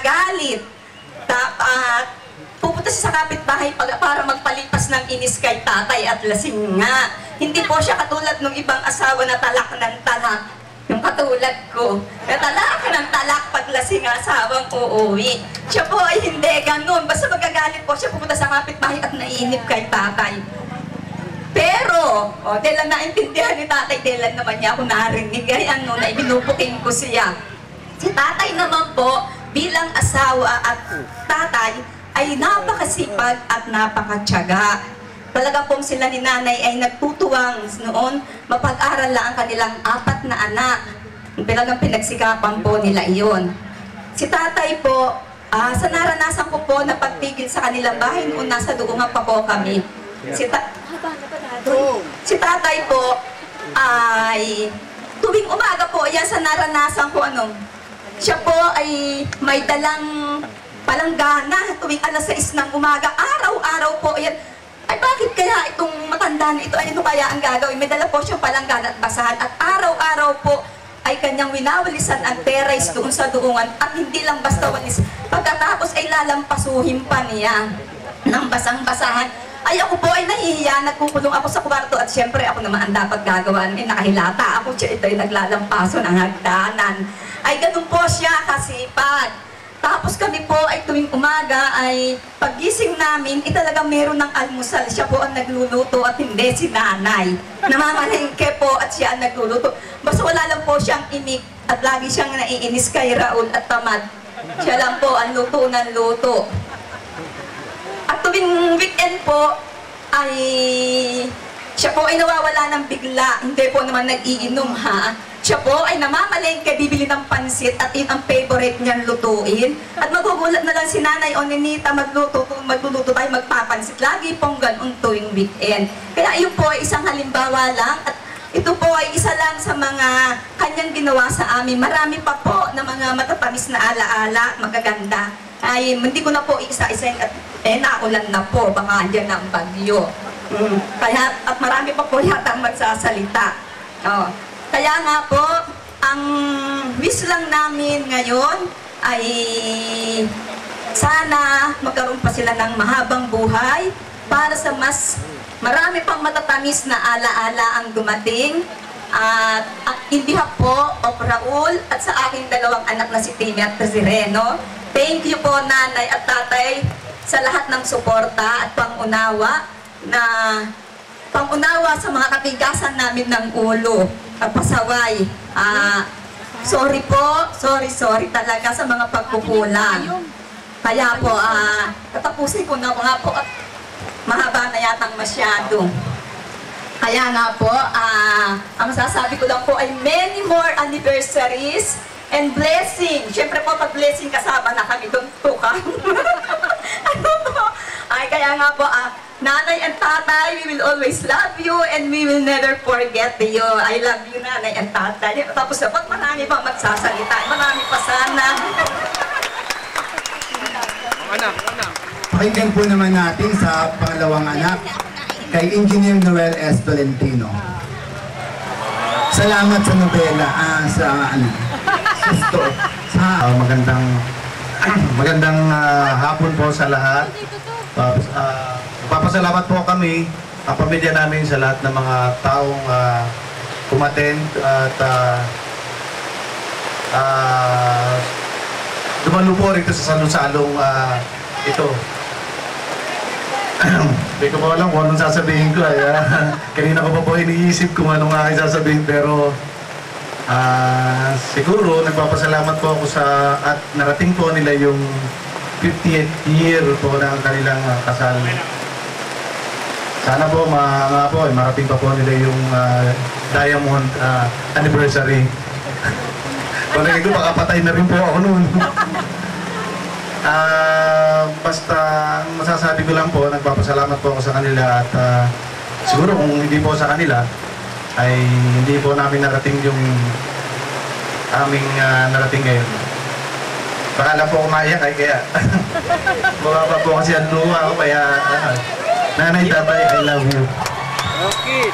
galit. Pupunta siya sa kapitbahay para magpalipas ng inis kay tatay at lasing nga. Hindi po siya katulad ng ibang asawa na talak ng talak. Yung katulad ko, na talak ng talak pag lasing ang asawang uuwi. Siya po ay hindi ganun. Basta magagalit po siya, pupunta sa kapitbahay at naiinip kay tatay. Pero, dahil lang naintindihan ni tatay, dahil lang naman niya ako narinig, ay na ibinubuking ko siya. Si tatay naman po, bilang asawa at tatay, ay napakasipag at napakatyaga. Talaga pong sila ni nanay ay nagtutuwang noon, mapag-aral lang ang kanilang 4 na anak. Talagang pinagsikapan po nila iyon. Si tatay po, sa naranasan ko po na pagtigil sa kanilang bahay, noon nasa Duungan pa po kami. Si tatay po ay tuwing umaga po, yan sa naranasan ko siya po ay may dalang palanggana tuwing alas 6 ng umaga, araw-araw po yan. Ay bakit kaya itong matanda na ito, ano kaya ang gagawin? May dala po siyang palanggana at basahan at araw-araw po ay kanyang winawalisan ang teres doon sa Duungan at hindi lang basta walis. Pagkatapos ay lalampasuhin pa niya ng basang-basahan. Ay ako po ay nahihiya, nagkukulong ako sa kwarto at siyempre ako naman ang dapat gagawa. Nakahilata ako, siya ito ay naglalampaso ng hagdanan. Ay ganun po siya kasipag. Tapos kami po ay tuwing umaga ay paggising namin, talagang meron ng almusal. Siya po ang nagluluto at hindi si nanay. Namamalengke po at siya ang nagluluto. Basta wala lang po siyang imik at lagi siyang naiinis kay Raul at Tamad. Siya lang po ang luto ng luto. At tuwing weekend po, ay siya po ay nawawala ng bigla. Hindi po naman nag-iinom ha. Siya po ay namamalengke, bibili ng pansit at yun ang favorite niyang lutuin. At magugulat na lang si nanay o ninita, magluluto tayo, magpapansit. Lagi pong ganun tuwing weekend. Kaya yun po ay isang halimbawa lang. At ito po ay isa lang sa mga kanyang ginawa sa amin. Marami pa po na mga matatamis na alaala, magaganda. Ay, hindi ko na po isa-isayin at naulan na po, baka andyan ang bagyo. Kaya, at marami pa po yata ang magsasalita. Kaya nga po, ang wish lang namin ngayon ay sana magkaroon pa sila ng mahabang buhay para sa mas marami pang matatamis na alaala ang dumating. At hindi po, of Raul at sa aking 2 anak na si Timmy at si Reno. Thank you po nanay at tatay sa lahat ng suporta at pangunawa sa mga katigasan namin ng ulo at pasaway. Sorry po, sorry talaga sa mga pagkukulang. Kaya po, tatapusin ko na nga po at mahaba na yatang masyado. Kaya nga po, ang masasabi ko lang po ay many more anniversaries and blessing. Siyempre po, pag blessing kasama na kami doon tukang. Ay, kaya nga po, nanay and tatay, we will always love you and we will never forget you. I love you, nanay and tatay. Tapos dapat marami pa magsasalita. Marami pa sana. Pakinggan po naman natin sa pangalawang anak, kay Engineer Noel S. Tolentino. Salamat sa nobela, magandang hapon po sa lahat. Papasalamat po kami, ang pamilya namin sa lahat ng mga taong umattend at dumalo po rito sa salong-salong ito. Hindi ko pa alam kung anong sasabihin ko. Kanina ko pa po iniisip kung anong aking sasabihin, pero siguro nagpapasalamat po ako at narating po nila yung 50th year po ng kanilang kasal. Sana po marating pa po nila yung diamond anniversary. Kung ko baka patay na rin po ako noon. Basta masasabi ko lang po, nagpapasalamat po ako sa kanila at siguro kung hindi po sa kanila ay hindi po namin narating yung aming narating ngayon. Baka lang po umayak kaya baka po kasi ang luha ko kaya nanay, tatay, I love you. Okay.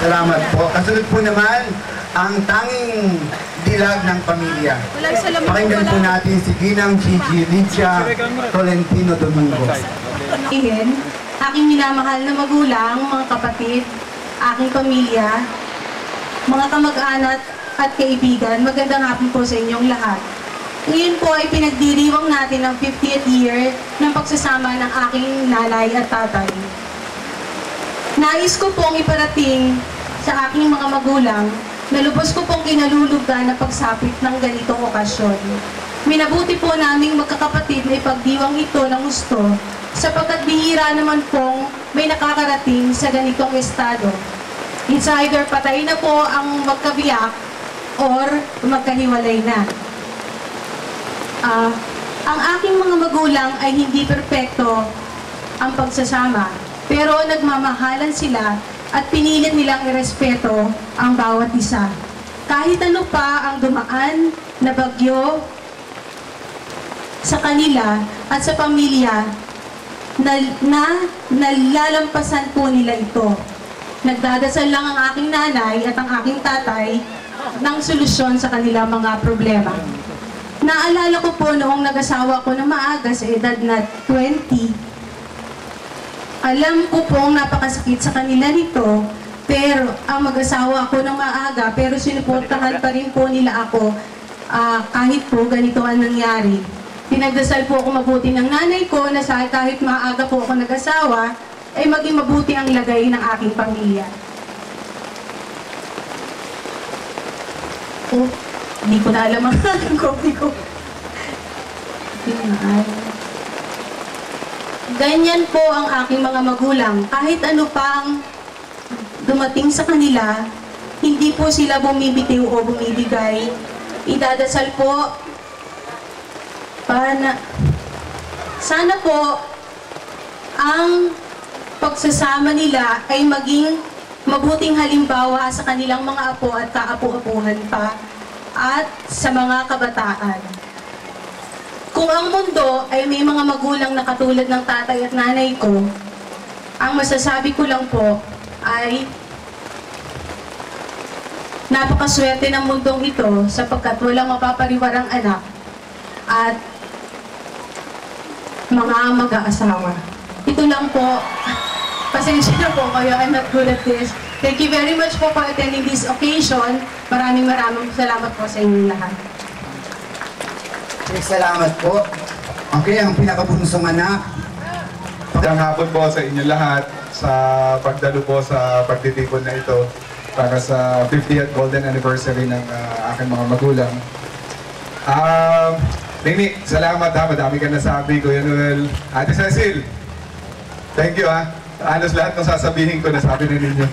Salamat po. Kasunod po naman ang tanging dilag ng pamilya. Pakinggan po natin si Ginang Gigi Licia Tolentino Domingo. Aking minamahal na magulang, mga kapatid, aking pamilya, mga kamag-anak at kaibigan, magandang hapon po sa inyong lahat. Ngayon po ay pinagdiriwang natin ang 50th year ng pagsasama ng aking nanay at tatay. Nais ko pong iparating sa aking mga magulang na lubos ko pong kinalulugan na pagsapit ng ganitong okasyon. Minabuti po naming magkakapatid na ipagdiwang ito ng gusto sapagkat bihira naman pong may nakakarating sa ganitong estado. It's either patay na po ang magkabiyak or magkahiwalay na. Ang aking mga magulang ay hindi perpekto ang pagsasama, pero nagmamahalan sila at pinilit nilang irespeto ang bawat isa. Kahit ano pa ang dumaan na bagyo sa kanila at sa pamilya, nalalampasan po nila ito. Nagdadasal lang ang aking nanay at ang aking tatay ng solusyon sa kanilang mga problema. Naalala ko po noong nag-asawa ko na maaga sa edad na 20, alam ko pong napakasakit sa kanila nito, pero ang mag-asawa ako ng maaga, pero sinuportahan pa rin po nila ako kahit po ganito ang nangyari. Pinagdasal po ako mabuti ng nanay ko na kahit maaga po ako nag-asawa, ay maging mabuti ang lagay ng aking pamilya. Oh, hindi ko na alam ang copy ko. Ganyan po ang aking mga magulang. Kahit ano pang dumating sa kanila, hindi po sila bumibitiw o bumibigay. Idadasal po sana po ang pagsasama nila ay maging mabuting halimbawa sa kanilang mga apo at kaapu-apuhan pa at sa mga kabataan. Kung ang mundo ay may mga magulang na katulad ng tatay at nanay ko, ang masasabi ko lang po ay napakaswerte ng mundong ito sapagkat walang mapapariwarang anak at mga mag-aasawa. Ito lang po. Pasensya na po kayo. I'm not good at this. Thank you very much po for attending this occasion. Maraming salamat po sa inyong lahat. Salamat po. Okay, ang pinakabunsong anak. Magandang hapon po sa inyo lahat sa pagdalo po sa pagtitipon na ito para sa 50th Golden Anniversary ng aking mga magulang. Nini, salamat ha. Madami ka nasabi, Kuya Noel. Ate Cecil, thank you ha. Halos lahat ng sasabihin ko nasabi na ninyo.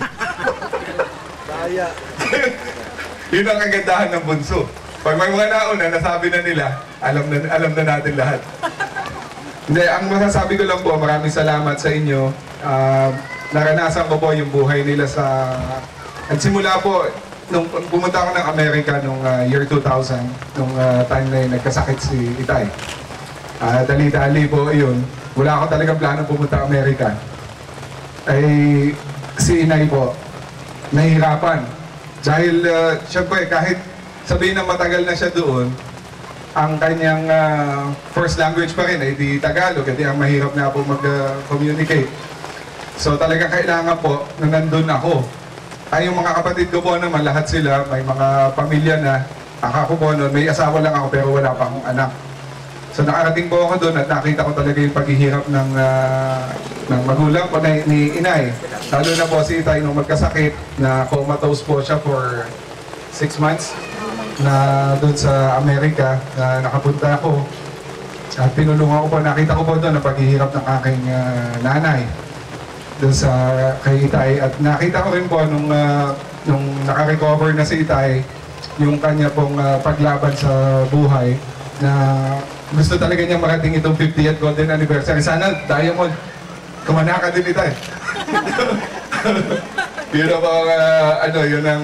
Yun ang kagandahan ng bunso. Pag may mga nauna, nasabi na nila, alam na natin lahat. Hindi, ang masasabi ko lang po, maraming salamat sa inyo. Naranasan ko po yung buhay nila sa... Nagsimula po, nung pumunta ako ng Amerika nung year 2000, nung time na yun, nagkasakit si Itay. Dali-dali po yun. Wala ako talagang plano pumunta Amerika. Ay si Inay po, nahihirapan. Dahil, syempre, kahit sabihin na matagal na siya doon, ang kanyang first language pa rin ay di Tagalog, kasi ang mahirap na po mag-communicate. So talagang kailangan po na nandun ako. Ay yung mga kapatid ko po naman, lahat sila, may mga pamilya na. Ako po noon, may asawa lang ako pero wala pa akong anak. So nakarating po ako doon at nakita ko talaga yung paghihirap ng magulang ko, ni Inay. Lalo na po si Itay nung magkasakit, na comatose po siya for 6 months na doon sa Amerika, na nakapunta ako. At pinulungan ko po, nakita ko po doon ang paghihirap ng aking nanay doon sa kay Itay. At nakita ko rin po nung nakarecover na si Itay, yung kanya pong paglaban sa buhay, na gusto talaga niya marating itong 50th Golden Anniversary. Sana, Diamond, kumana ka din, Itay. Yun ang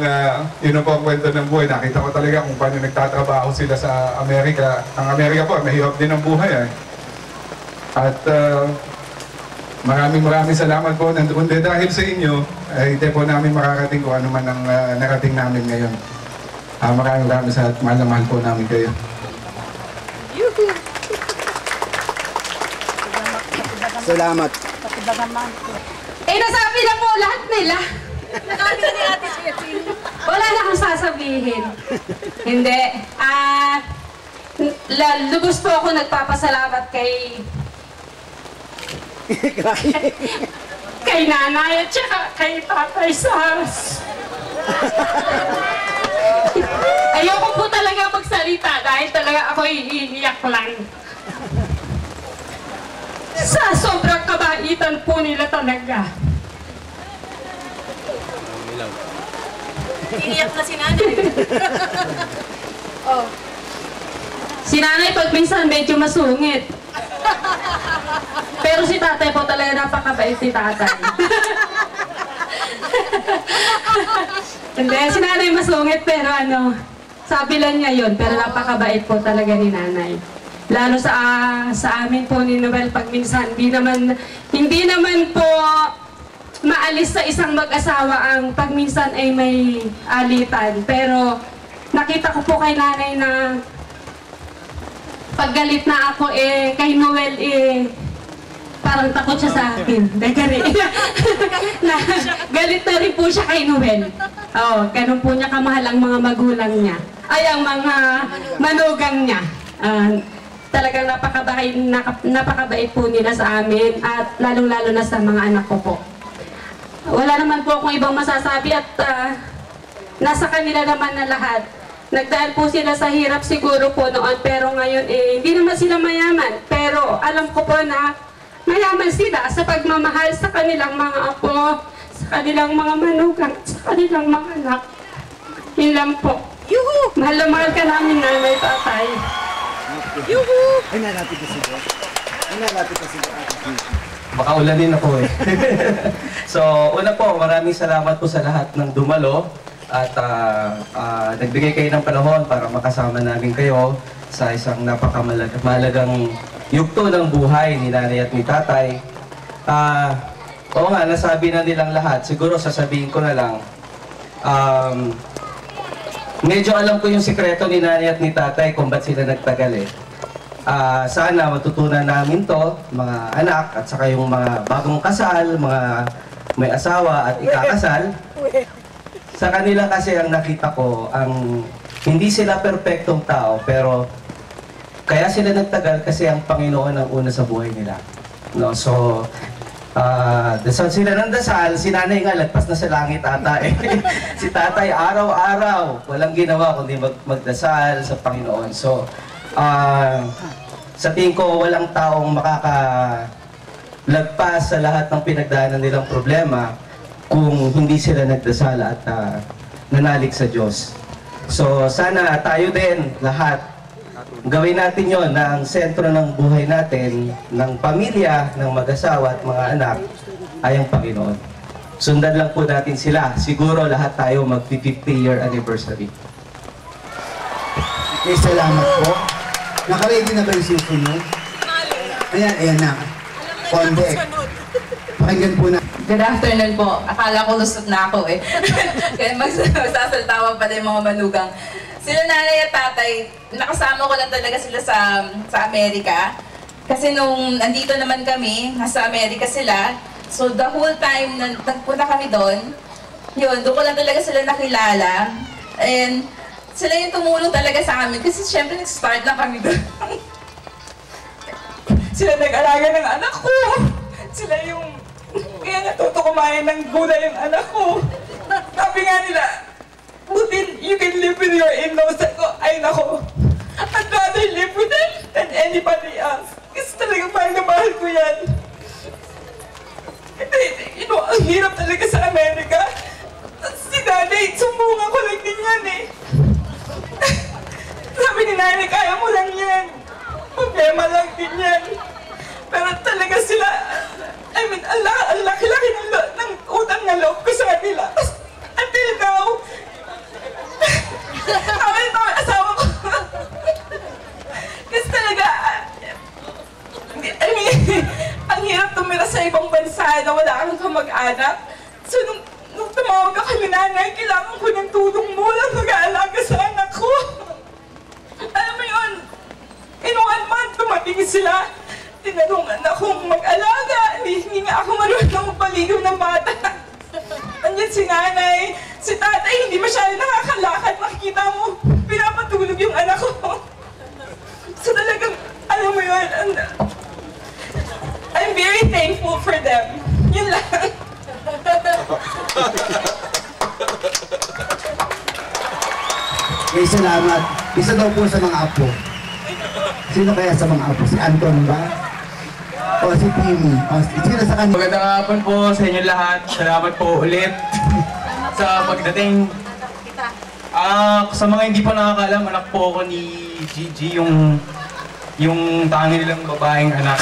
yun ang kwento ng buhay. Nakita ko talaga kung paano nagtatrabaho sila sa Amerika. Ang Amerika po, mahirap din ang buhay. At maraming salamat po nandoon din dahil sa inyo hindi po namin makarating kung ano man ang narating namin ngayon. Maraming salamat, mahal na mahal po namin kayo. Salamat. Nasabi na po lahat nila. Nasabi na ni Ate Ceci. Wala na akong sasabihin. Hindi. Lubos po ako nagpapasalamat kay nanay at saka kay Tatay Sars. Ayoko po talaga magsalita dahil talaga ako iiyak lang. Sa sobrang kabaitan po nila talaga. Iniyak na si nanay. Oh. Si nanay pag minsan medyo masungit. Pero si tatay po talaga napakabait si tatay. Hindi, si nanay masungit pero sabi lang niya yun, pero napakabait po talaga ni nanay. Lalo sa amin po ni Noel pag minsan hindi naman po maalis sa isang mag-asawa ang pag minsan ay may alitan. Pero nakita ko po kay nanay na pag galit na ako kay Noel parang takot siya sa akin. Galit na rin po siya kay Noel. Ganun po niya kamahal ang mga magulang niya. Ay, ang mga manugang niya. Talagang napakabait po nila sa amin at lalong-lalo na sa mga anak ko po. Wala naman po akong ibang masasabi at nasa kanila naman na lahat. Nagdaan po sila sa hirap siguro po noon pero ngayon hindi naman sila mayaman. Pero alam ko po na mayaman sila sa pagmamahal sa kanilang mga apo, sa kanilang mga manugang, sa kanilang mga anak. Yun lang po. Yuhu! Mahal na mahal ka namin, nanay, tatay. Yuhu! Ay, nalapit ka sila. Baka ulanin ako So, una po, maraming salamat po sa lahat ng dumalo at nagbigay kayo ng panahon para makasama namin kayo sa isang napakamalagang yugto ng buhay ni nanay at ni tatay. Oo nga, nasabi na nilang lahat. Siguro sasabihin ko na lang, medyo alam ko yung sikreto ni nanay at ni tatay kung ba't sila nagtagal sana matutunan namin to, mga anak at saka yung mga bagong kasal, mga may asawa at ikakasal. Sa kanila kasi ang nakita ko, hindi sila perpektong tao pero kaya sila nagtagal kasi ang Panginoon ang una sa buhay nila. No? So, dasal sila ng dasal, si nanay nga lagpas na sa langit ata si tatay araw-araw walang ginawa kundi magdasal sa Panginoon. So, sa tingin ko walang taong makakalagpas sa lahat ng pinagdaanan nilang problema kung hindi sila nagdasal at nanalig sa Diyos. So, sana tayo din lahat gawin natin yon na ang sentro ng buhay natin, ng pamilya, ng mag-asawa at mga anak ay ang Panginoon. Sundan lang po natin sila. Siguro lahat tayo mag-50-year anniversary. Okay, salamat po. Nakaready na ba yung susunod? Ayan na. Konde. Pakinggan po na. Good afternoon po. Akala ko lusot na ako Kaya magsasaltawa pala yung mga manugang. Sila nanay at tatay, nakasama ko lang talaga sila sa Amerika. Kasi nung andito naman kami, nasa Amerika sila. So the whole time na nagpunta kami doon, doon ko lang talaga sila nakilala. And sila yung tumulong talaga sa amin kasi syempre nag-start lang kami doon. Sila nag-alaga ng anak ko. Sila yung kaya natuto kumain ng gulay yung anak ko. Sabi nga nila, butin, you can live with your in-laws. Ay nako, I'd rather live with them than anybody else. Kasi talagang mahal na mahal ko yan. Ang hirap talaga sa Amerika. Si nanay, sumbungan ko lang din yan Sabi ni nanay, kaya mo lang yan. Problema lang din yan. Pero talaga sila, ang laki-laki ng utang na loob ko sa kanila. Until now, kami ito ang asawa ko. Kasi talaga, ang hirap tumira sa ibang bansa na wala kang kamag-anak. So, nanay, kailangan ko ng tulong mo lang mag-aalaga sa anak ko. Alam mo yun, in 1 month, dumating sila. Tinanungan akong mag-alaga. Hindi nga ako marunong magpaligaw ng bata. Andyan si nanay, si tatay, hindi masyado nakakalakad. Makikita mo, pinapatulog yung anak ko. So talagang, alam mo yun, I'm very thankful for them. Yun lang. May salamat. Isa daw po sa mga apo. Sino kaya sa mga apo? Si Anton ba? O si Timmy? O sino sa kanila? Magandang hapon po sa inyo lahat. Salamat po ulit sa pagdating. Sa mga hindi pa nakakaalam, anak po ako ni Gigi, yung tangi nilang babaeng anak.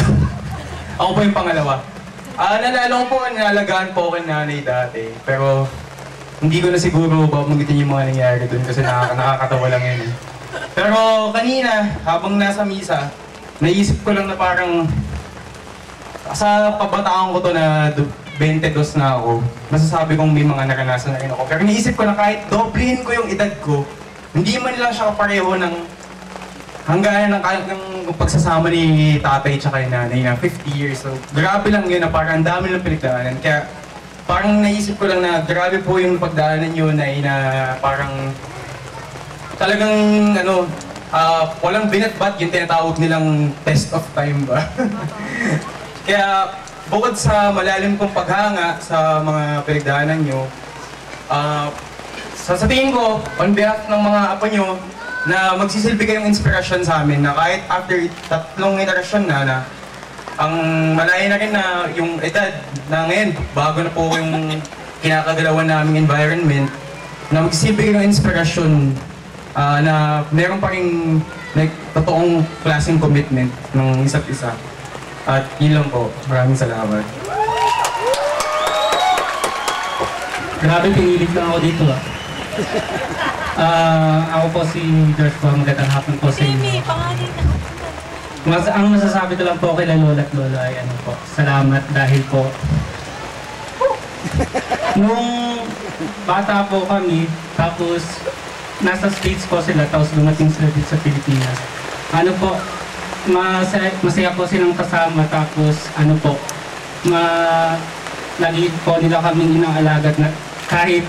Ako po yung pangalawa. Nalala ko po, nalagaan po ako ng nanay dati. Pero hindi ko na siguro babanggitin yung mga nangyari doon kasi nakakatawa lang yun. Pero kanina, habang nasa misa, naisip ko lang na parang sa pabataan ko to na 22 na ako, masasabi kong may mga naranasan na rin ako. Pero naisip ko na kahit doblehin ko yung edad ko, hindi man lang siya kapareho ng hanggang ng pagsasama ni tatay tsaka ni nanay na 50 years. So, grabe lang yun na parang ang dami lang pinagdaanan. Kaya parang naisip ko lang na grabe po yung pagdaanan yun na parang talagang walang binatbat yung tinatawag nilang test of time ba. Kaya bukod sa malalim kong paghanga sa mga pinagdaanan nyo, sa tingin ko, on behalf ng mga apo nyo, na magsisilbi kayong inspirasyon sa amin na kahit after 3 generasyon na ang malayo na rin na yung edad na ngayon, bago na po yung kinakagalawan naming environment, na magsisilbi kayong inspirasyon na meron pa rin totoong klaseng commitment ng isa't isa. At yun lang po. Maraming salamat. Grabe, pinilig lang ako dito ako po si George po. Magandang hapon po sa inyo. Ang masasabi ko lang po kay Lola at Lola ay salamat dahil po nung bata po kami, tapos nasa States po sila, tapos dumating sila dito sa Pilipinas. Masaya po silang kasama, tapos lagi po nila kaming inaalagat na kahit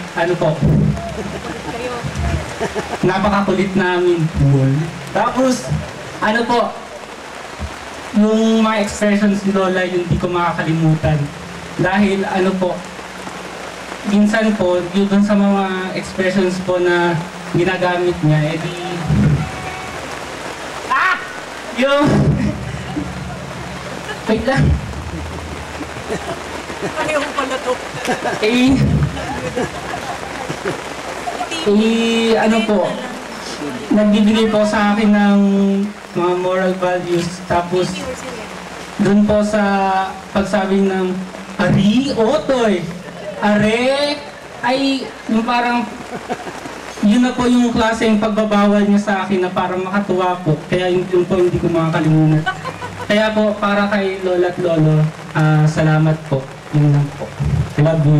napakakulit namin. Tapos, yung mga expressions ni Lola, yung di ko makakalimutan. Dahil minsan po, yun sa mga expressions po na ginagamit niya, yung... Wait lang. Pareho pala to. Nagbibigay po sa akin ng mga moral values. Tapos, dun po sa pagsabi ng Ari, Otoy, Are, ay yung parang yun na po yung klaseng pagbabawal niya sa akin na parang makatuwa po. Kaya yun po hindi ko makakalimutan. Kaya po, para kay Lola at Lolo, salamat po. Yun lang po. Love you.